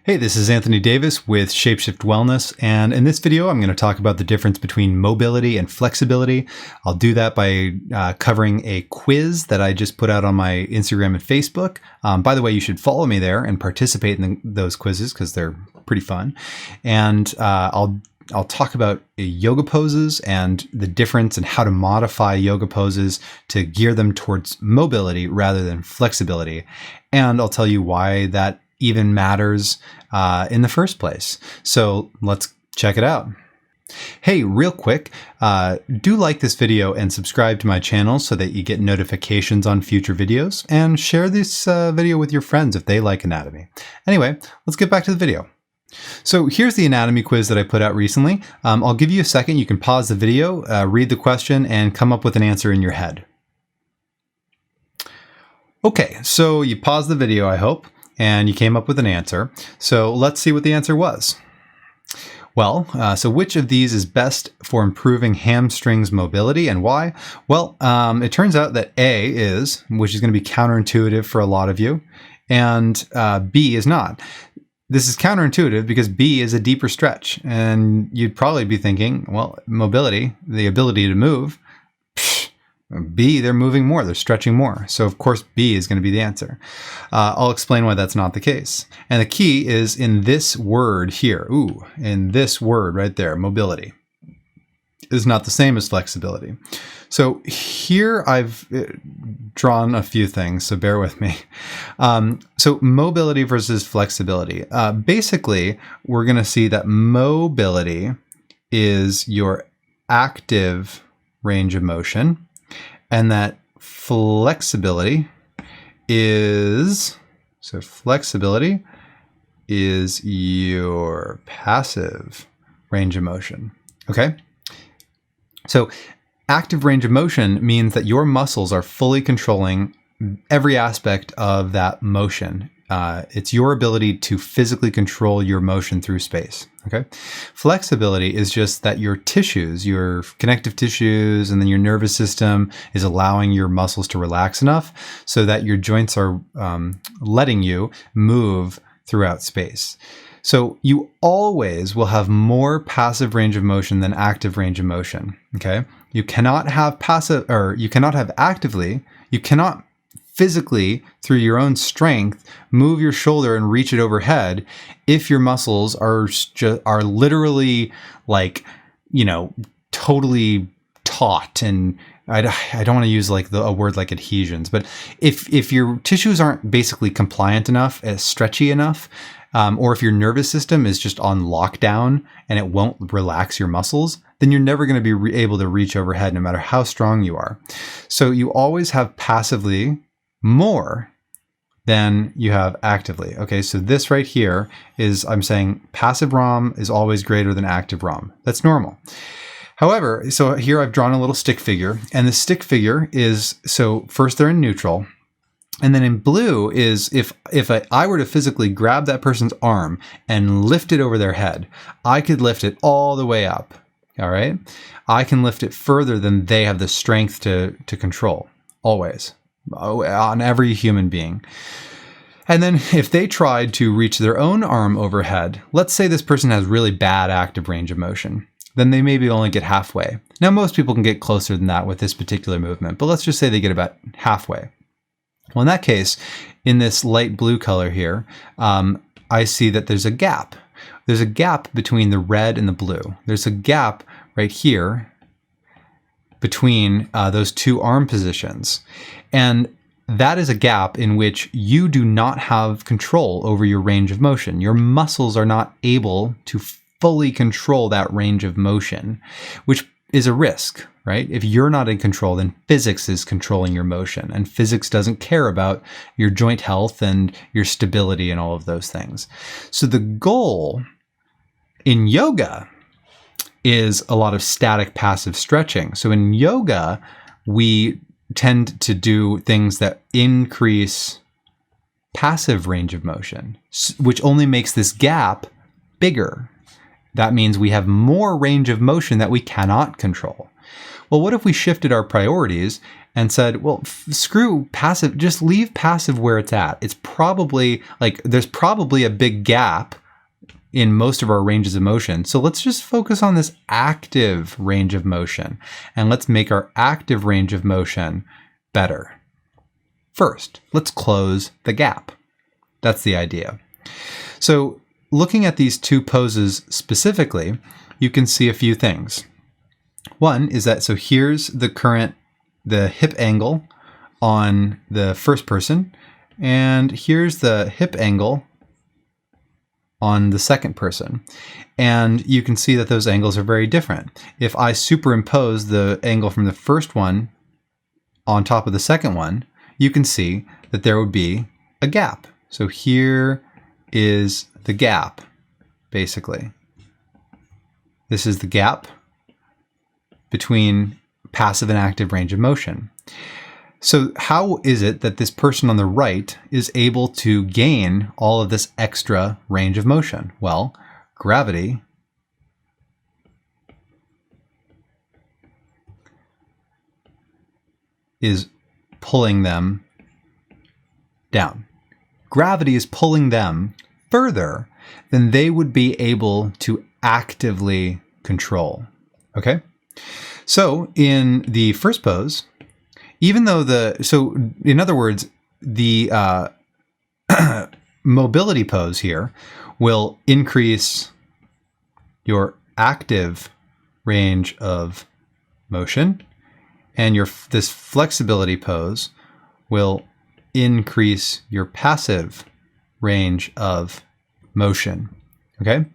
Hey, this is Anthony Davis with Shapeshift Wellness, and in this video I'm going to talk about the difference between mobility and flexibility. I'll do that by covering a quiz that I just put out on my Instagram and Facebook. By the way, you should follow me there and participate in those quizzes because they're pretty fun. And I'll talk about yoga poses and the difference and how to modify yoga poses to gear them towards mobility rather than flexibility. And I'll tell you why that even matters in the first place. So let's check it out. Hey, real quick, do like this video and subscribe to my channel so that you get notifications on future videos, and share this video with your friends if they like anatomy. Anyway, let's get back to the video. So here's the anatomy quiz that I put out recently. I'll give you a second. You can pause the video, read the question, and come up with an answer in your head. Okay, so you paused the video, I hope, and you came up with an answer. So let's see what the answer was. Well, so which of these is best for improving hamstrings mobility and why? Well, it turns out that A is, which is going to be counterintuitive for a lot of you, and B is not. This is counterintuitive because B is a deeper stretch, and you'd probably be thinking, well, mobility, the ability to move, B, they're moving more, they're stretching more. So of course, B is going to be the answer. I'll explain why that's not the case. And the key is in this word here. Ooh, in this word right there, mobility is not the same as flexibility. So here I've drawn a few things, so bear with me. So mobility versus flexibility. Basically, we're going to see that mobility is your active range of motion, and that flexibility is your passive range of motion. Okay? So active range of motion means that your muscles are fully controlling every aspect of that motion. It's your ability to physically control your motion through space. Okay. Flexibility is just that your tissues, your connective tissues, and then your nervous system is allowing your muscles to relax enough so that your joints are letting you move throughout space. So you always will have more passive range of motion than active range of motion. Okay. You cannot have physically, through your own strength, move your shoulder and reach it overhead if your muscles are literally like, totally taut. And I don't want to use like a word like adhesions, but if your tissues aren't basically compliant enough, stretchy enough, or if your nervous system is just on lockdown and it won't relax your muscles, then you're never going to be able to reach overhead no matter how strong you are. So you always have passively more than you have actively. Okay, so this right here is, I'm saying passive ROM is always greater than active ROM. That's normal. However, so here I've drawn a little stick figure, and the stick figure is, so first they're in neutral, and then in blue is if I were to physically grab that person's arm and lift it over their head, I could lift it all the way up. All right, I can lift it further than they have the strength to control, always, on every human being. And then if they tried to reach their own arm overhead, let's say this person has really bad active range of motion, then they maybe only get halfway. Now, most people can get closer than that with this particular movement, but let's just say they get about halfway. Well, in that case, in this light blue color here, I see that there's a gap. There's a gap between the red and the blue. There's a gap right here between those two arm positions. And that is a gap in which you do not have control over your range of motion. Your muscles are not able to fully control that range of motion, which is a risk, right? If you're not in control, then physics is controlling your motion, and physics doesn't care about your joint health and your stability and all of those things. So the goal in yoga is a lot of static passive stretching. So in yoga, we tend to do things that increase passive range of motion, which only makes this gap bigger. That means we have more range of motion that we cannot control. Well, what if we shifted our priorities and said, well, screw passive, just leave passive where it's at. It's probably like, there's probably a big gap in most of our ranges of motion. So let's just focus on this active range of motion, and let's make our active range of motion better. First, let's close the gap. That's the idea. So looking at these two poses specifically, you can see a few things. One is that, so here's the hip angle on the first person, and here's the hip angle on the second person. And you can see that those angles are very different. If I superimpose the angle from the first one on top of the second one, you can see that there would be a gap. So here is the gap, basically. This is the gap between passive and active range of motion. So how is it that this person on the right is able to gain all of this extra range of motion? Well, gravity is pulling them down. Gravity is pulling them further than they would be able to actively control. Okay? So in the first pose, even though in other words, the mobility pose here will increase your active range of motion, and this flexibility pose will increase your passive range of motion. Okay?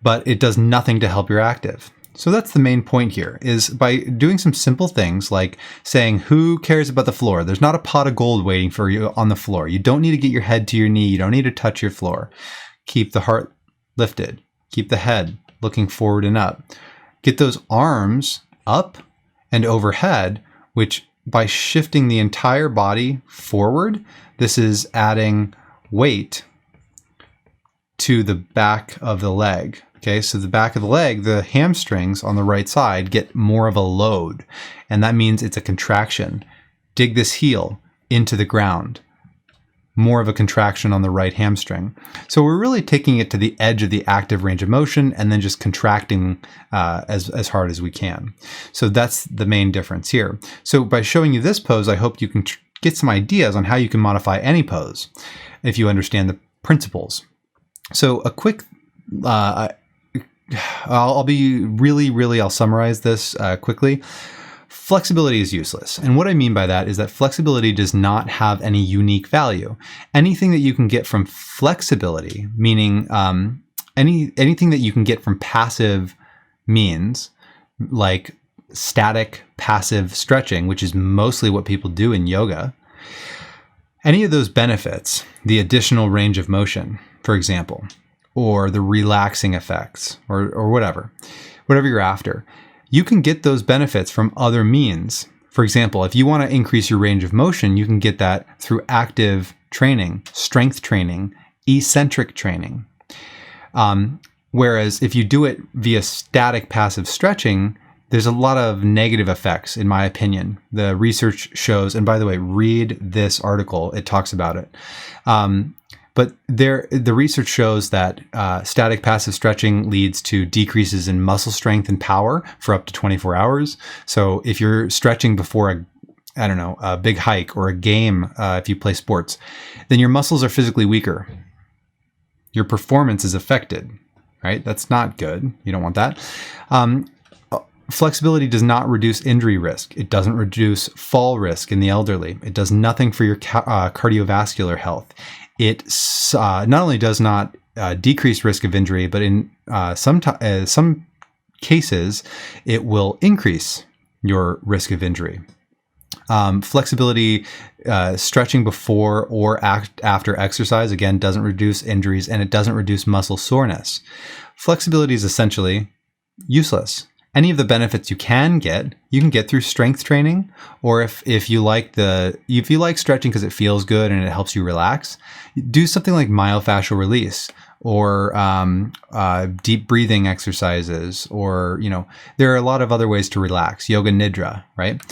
But it does nothing to help your active. So that's the main point here, is by doing some simple things like saying, who cares about the floor? There's not a pot of gold waiting for you on the floor. You don't need to get your head to your knee. You don't need to touch your floor. Keep the heart lifted. Keep the head looking forward and up. Get those arms up and overhead, which by shifting the entire body forward, this is adding weight to the back of the leg. Okay, so the back of the leg, the hamstrings on the right side get more of a load, and that means it's a contraction. Dig this heel into the ground. More of a contraction on the right hamstring. So we're really taking it to the edge of the active range of motion and then just contracting as hard as we can. So that's the main difference here. So by showing you this pose, I hope you can get some ideas on how you can modify any pose if you understand the principles. So a quick I'll be I'll summarize this quickly. Flexibility is useless. And what I mean by that is that flexibility does not have any unique value. Anything that you can get from flexibility, meaning anything that you can get from passive means, like static passive stretching, which is mostly what people do in yoga, any of those benefits, the additional range of motion, for example, or the relaxing effects, or whatever you're after, you can get those benefits from other means. For example, if you want to increase your range of motion, you can get that through active training, strength training, eccentric training. Whereas if you do it via static passive stretching, there's a lot of negative effects, in my opinion. The research shows, and by the way, read this article, it talks about it. But the research shows that static passive stretching leads to decreases in muscle strength and power for up to 24 hours. So if you're stretching before a big hike or a game, if you play sports, then your muscles are physically weaker. Your performance is affected, right? That's not good. You don't want that. Flexibility does not reduce injury risk. It doesn't reduce fall risk in the elderly. It does nothing for your cardiovascular health. It not only does not decrease risk of injury, but in some cases, it will increase your risk of injury. Flexibility, stretching before or after exercise, again, doesn't reduce injuries, and it doesn't reduce muscle soreness. Flexibility is essentially useless. Any of the benefits you can get through strength training, or if you like stretching because it feels good and it helps you relax, do something like myofascial release or deep breathing exercises, or there are a lot of other ways to relax. Yoga nidra, right?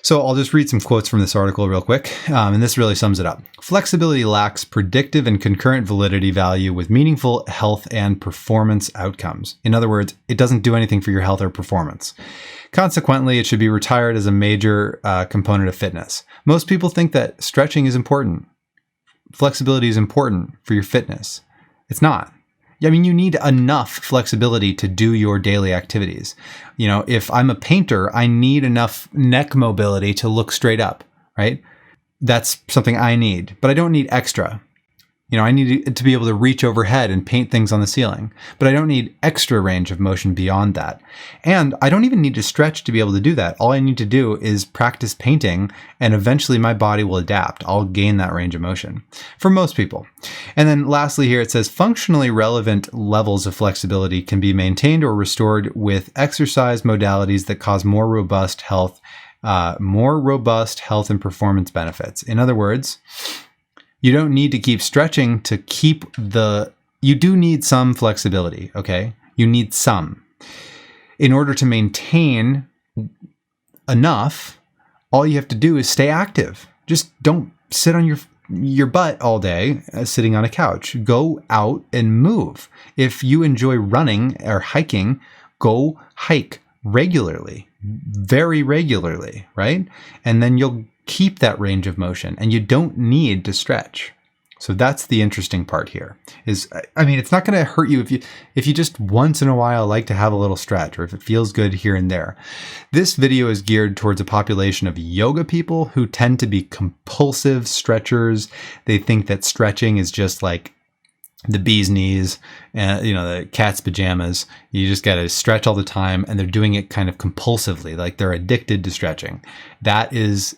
So I'll just read some quotes from this article real quick, and this really sums it up. Flexibility lacks predictive and concurrent validity value with meaningful health and performance outcomes. In other words, it doesn't do anything for your health or performance. Consequently, it should be retired as a major component of fitness. Most people think that stretching is important. Flexibility is important for your fitness. It's not. I mean, you need enough flexibility to do your daily activities. You know, if I'm a painter, I need enough neck mobility to look straight up, right? That's something I need, but I don't need extra. You know, I need to be able to reach overhead and paint things on the ceiling, but I don't need extra range of motion beyond that. And I don't even need to stretch to be able to do that. All I need to do is practice painting, and eventually my body will adapt. I'll gain that range of motion for most people. And then lastly here, it says functionally relevant levels of flexibility can be maintained or restored with exercise modalities that cause more robust health and performance benefits. In other words, you don't need to keep stretching to keep you do need some flexibility, okay? You need some. In order to maintain enough, all you have to do is stay active. Just don't sit on your butt all day sitting on a couch. Go out and move. If you enjoy running or hiking, go hike regularly, very regularly, right? And then you'll keep that range of motion, and you don't need to stretch. So that's the interesting part here is, I mean, it's not going to hurt you if you just once in a while like to have a little stretch, or if it feels good here and there. This video is geared towards a population of yoga people who tend to be compulsive stretchers. They think that stretching is just like the bee's knees and, you know, the cat's pajamas. You just got to stretch all the time, and they're doing it kind of compulsively, like they're addicted to stretching. That is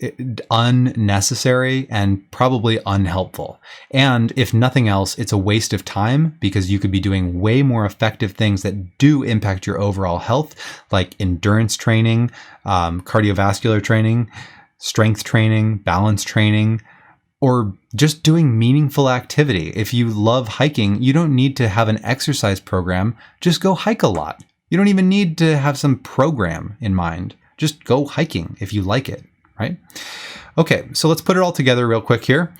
unnecessary and probably unhelpful. And if nothing else, it's a waste of time, because you could be doing way more effective things that do impact your overall health, like endurance training, cardiovascular training, strength training, balance training, or just doing meaningful activity. If you love hiking, you don't need to have an exercise program. Just go hike a lot. You don't even need to have some program in mind. Just go hiking if you like it, right? Okay, so let's put it all together real quick here.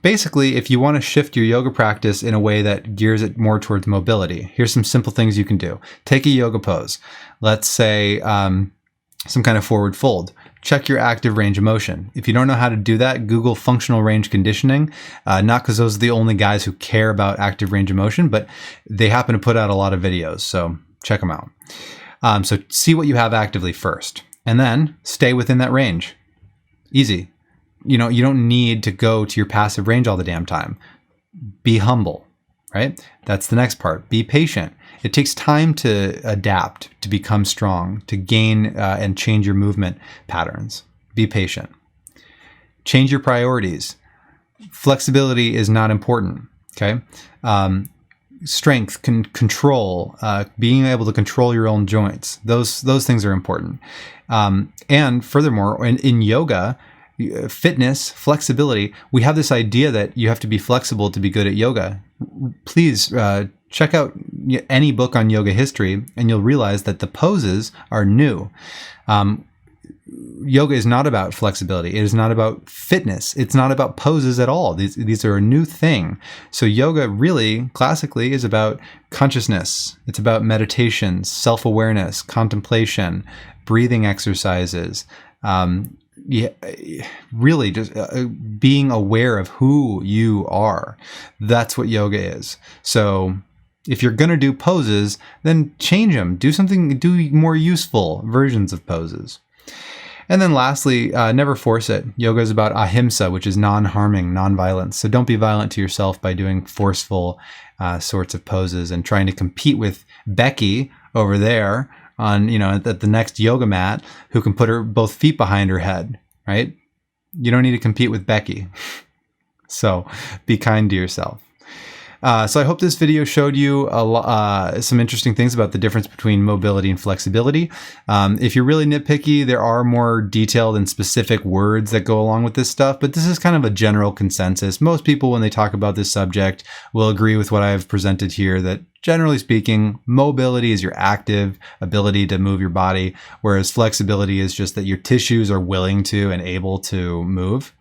Basically, if you want to shift your yoga practice in a way that gears it more towards mobility, here's some simple things you can do. Take a yoga pose. Let's say some kind of forward fold. Check your active range of motion. If you don't know how to do that, Google functional range conditioning. Not because those are the only guys who care about active range of motion, but they happen to put out a lot of videos, so check them out. So see what you have actively first, and then stay within that range. Easy. You know, you don't need to go to your passive range all the damn time. Be humble, right? That's the next part. Be patient. It takes time to adapt, to become strong, to gain and change your movement patterns. Be patient. Change your priorities. Flexibility is not important, okay? Strength, control, being able to control your own joints. Those things are important. And furthermore, in yoga, fitness, flexibility, we have this idea that you have to be flexible to be good at yoga. Please check out any book on yoga history, and you'll realize that the poses are new. Yoga is not about flexibility. It is not about fitness. It's not about poses at all. These are a new thing. So yoga really, classically, is about consciousness. It's about meditation, self-awareness, contemplation, breathing exercises, really just being aware of who you are. That's what yoga is. So if you're going to do poses, then change them. Do more useful versions of poses. And then lastly, never force it. Yoga is about ahimsa, which is non-harming, non-violence. So don't be violent to yourself by doing forceful sorts of poses and trying to compete with Becky over there on, at the next yoga mat, who can put her both feet behind her head, right? You don't need to compete with Becky. So be kind to yourself. So I hope this video showed you some interesting things about the difference between mobility and flexibility. If you're really nitpicky, there are more detailed and specific words that go along with this stuff, but this is kind of a general consensus. Most people, when they talk about this subject, will agree with what I've presented here, that generally speaking, mobility is your active ability to move your body, whereas flexibility is just that your tissues are willing to and able to move.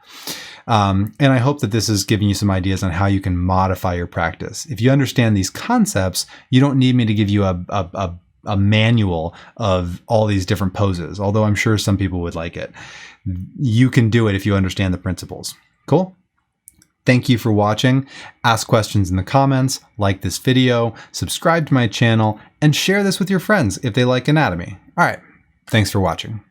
And I hope that this is giving you some ideas on how you can modify your practice. If you understand these concepts, you don't need me to give you a manual of all these different poses, although I'm sure some people would like it. You can do it if you understand the principles. Cool? Thank you for watching. Ask questions in the comments, like this video, subscribe to my channel, and share this with your friends if they like anatomy. All right. Thanks for watching.